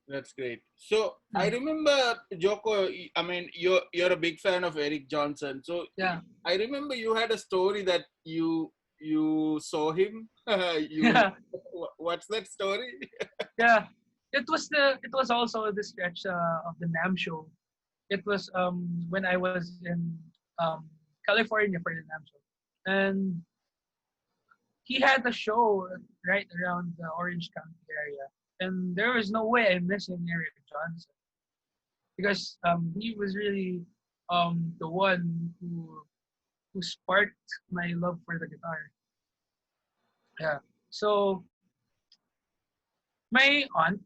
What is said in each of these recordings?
That's great. So I Yeah. remember Joko. I mean, you're a big fan of Eric Johnson. So Yeah. I remember you had a story that you saw him. you Yeah. what's that story? Yeah. It was also the stretch of the NAM show. It was when I was in um California for the NAM show, and he had a show right around the Orange County area, and there was no way I'm missing Eric Johnson because he was really the one who sparked my love for the guitar. Yeah. So my aunt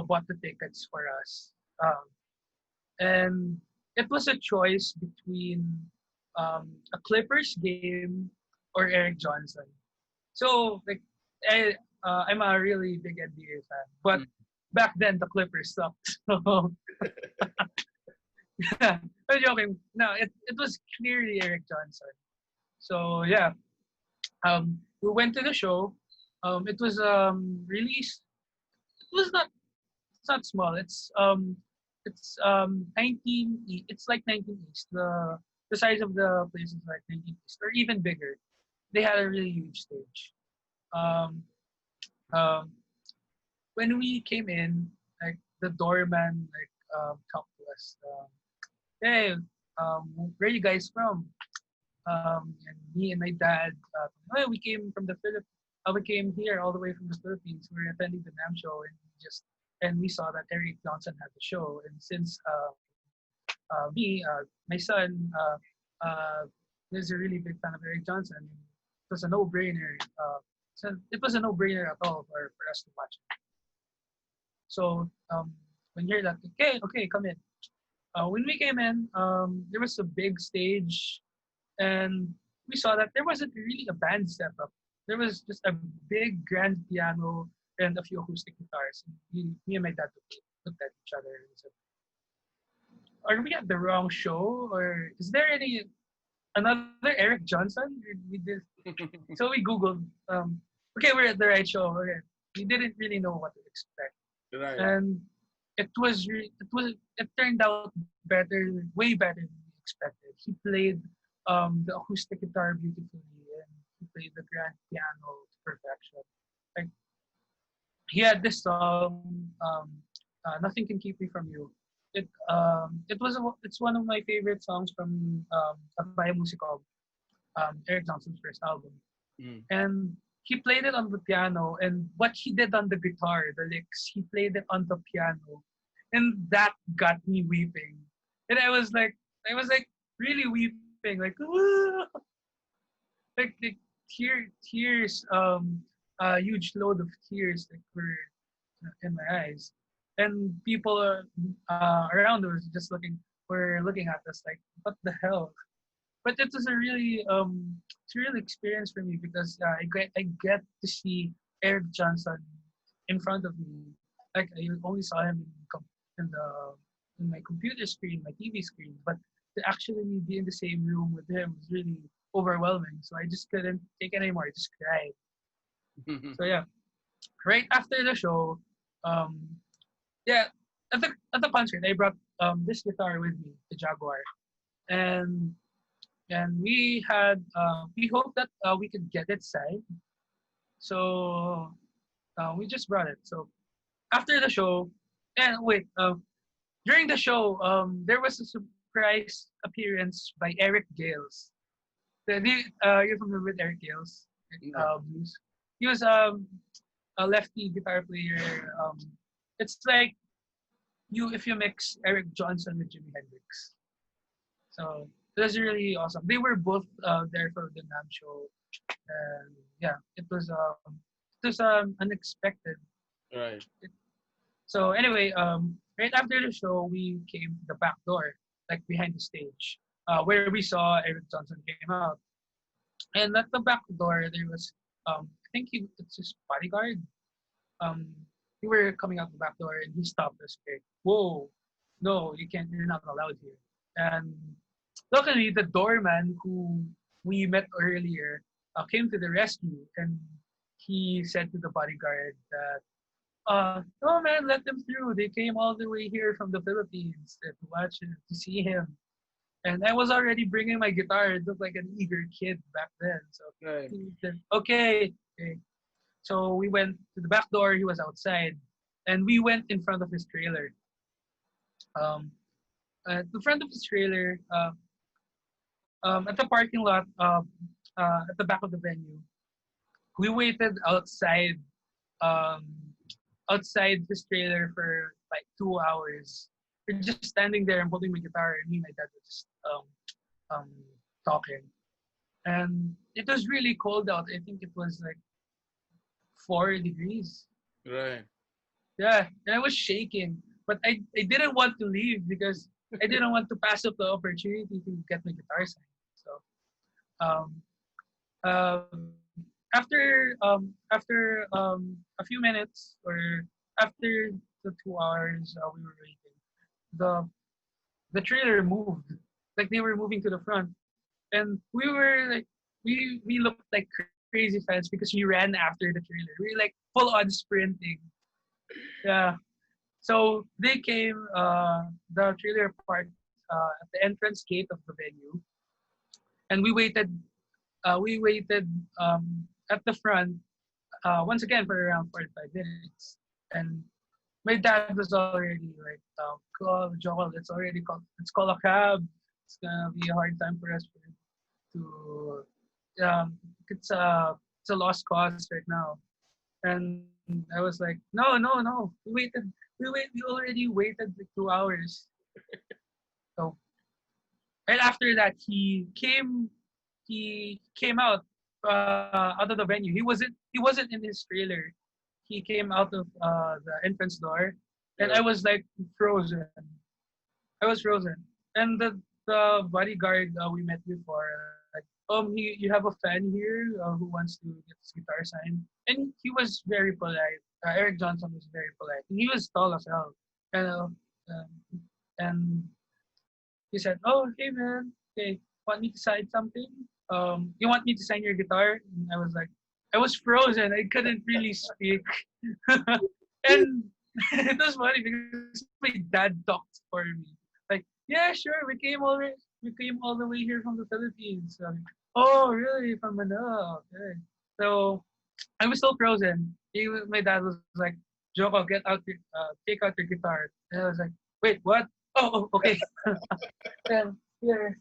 bought the tickets for us, um, and it was a choice between a Clippers game or Eric Johnson. So like I I'm a really big NBA fan, but Mm. back then the Clippers sucked. So yeah, I'm joking. No, it was clearly Eric Johnson. So yeah, we went to the show. It was released. It was not. It's not small. It's 19. It's like 19 East. The size of the place is like 19 East, or even bigger. They had a really huge stage. Um, um, when we came in, like the doorman talked to us. Hey, where are you guys from? And me and my dad, oh, we came from the Philippines. We came here all the way from the Philippines. We were attending the NAM show, and we saw that Eric Johnson had the show. And since my son, is a really big fan of Eric Johnson, it was a no-brainer. So it was a no-brainer at all for us to watch it. So when you hear that, okay, okay, come in. When we came in, there was a big stage, and we saw that there wasn't really a band setup. There was just a big grand piano and a few acoustic guitars. And me and my dad looked at each other and said, "Are we at the wrong show, or is there any another Eric Johnson?" We did. So we googled. Okay, we're at the right show. Okay, we didn't really know what to expect, Right. and it turned out better, way better than we expected. He played the acoustic guitar beautifully, and he played the grand piano to perfection. Like he had this song, "Nothing Can Keep Me from You." It's one of my favorite songs from a musical, Eric Johnson's first album, Mm. and he played it on the piano. And what he did on the guitar, the licks, he played it on the piano, and that got me weeping. And I was like really weeping, like like tears, a huge load of tears that were in my eyes, and people around us just were looking at us like, what the hell? But it was it's a real experience for me because I get to see Eric Johnson in front of me. Like I only saw him in my computer screen, my TV screen, but to actually be in the same room with him was really overwhelming. So I just couldn't take it anymore. I just cried. So yeah, right after the show, um, yeah, at the concert, I brought this guitar with me, the Jaguar, and we hoped that we could get it signed. So we just brought it. So after the show, and wait, during the show, there was a surprise appearance by Eric Gales. You're familiar with Eric Gales? No. Blues. He was a lefty guitar player. It's like you if you mix Eric Johnson with Jimi Hendrix. So it was really awesome. They were both there for the NAM show, and yeah, it was unexpected. Right. So anyway, right after the show, we came to the back door, like behind the stage, where we saw Eric Johnson came out. And at the back door, there was, I think it's his bodyguard. Um, we were coming out the back door, and he stopped us. Like, whoa, no, you can't. You're not allowed here. And luckily, the doorman who we met earlier came to the rescue, and he said to the bodyguard that, "Oh man, let them through. They came all the way here from the Philippines to watch him, to see him." And I was already bringing my guitar. It looked like an eager kid back then. So Right. he said, "Okay, okay." So we went to the back door. He was outside, and we went in front of his trailer. Um, at the front of his trailer, at the parking lot, at the back of the venue, we waited um, outside his trailer for like 2 hours. We're just standing there and holding my guitar, and me and my dad were just um, talking. And it was really cold out. I think it was like 4 degrees. Right. Yeah, and I was shaking, but I didn't want to leave because I didn't want to pass up the opportunity to get my guitar signed. So um, after a few minutes or after the 2 hours we were waiting, the the trailer moved, like they were moving to the front, and we were like we looked like crazy fans because we ran after the trailer. We were like full on sprinting. Yeah. So they came, the trailer parked at the entrance gate of the venue, and we waited at the front once again for around 45 minutes. And my dad was already like, "Call Joel, let's call a cab. It's gonna be a hard time for us to it's a lost cause right now." And I was like, "No, no, no. We already waited like 2 hours." So right after that, he came out of the venue. He wasn't in his trailer. He came out of the entrance door, and I Right. was like frozen. I was frozen. And the bodyguard we met before, like, you have a fan here who wants to get his guitar signed, and he was very polite. Eric Johnson was very polite. He was tall as hell, and and he said, "Oh, hey man, okay, want me to sign something? You want me to sign your guitar?" And I was frozen. I couldn't really speak, and it was funny because my dad talked for me. Like, "Yeah, sure, we came all the way here from the Philippines." "Oh, really? From Manila? Okay." So I was still frozen. My dad was like, "Joko, take out your guitar." And I was like, "Wait, what? Oh, okay." Then here,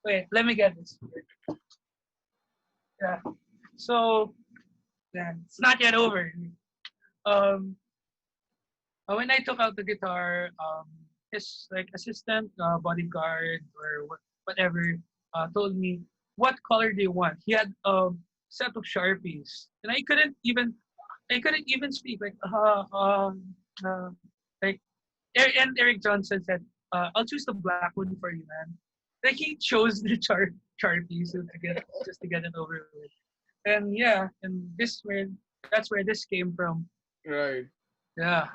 wait, let me get this. Yeah. So yeah, it's not yet over. Um, when I took out the guitar, his like assistant, bodyguard, or whatever, told me what color do you want. He had a set of sharpies, and I couldn't even speak. Uh, like, and Eric Johnson said, "I'll choose the black one for you, man." Like he chose the sharpies to get it over with. And yeah, and that's where this came from. Right. Yeah.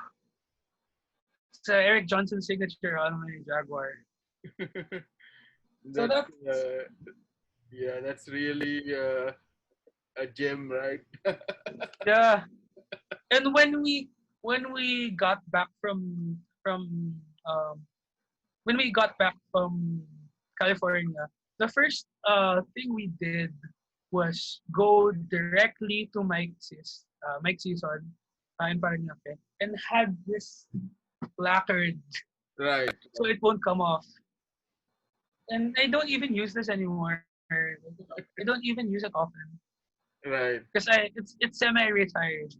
It's Eric Johnson's signature on my Jaguar. So That's that yeah, that's really a gem, right? yeah. And when we got back um when we got back from California, the first thing we did was go directly to Mike Season in Paranaque, and had this placard Right. so it won't come off. And I don't even use this anymore. I don't even use it often Right. because it's semi-retired.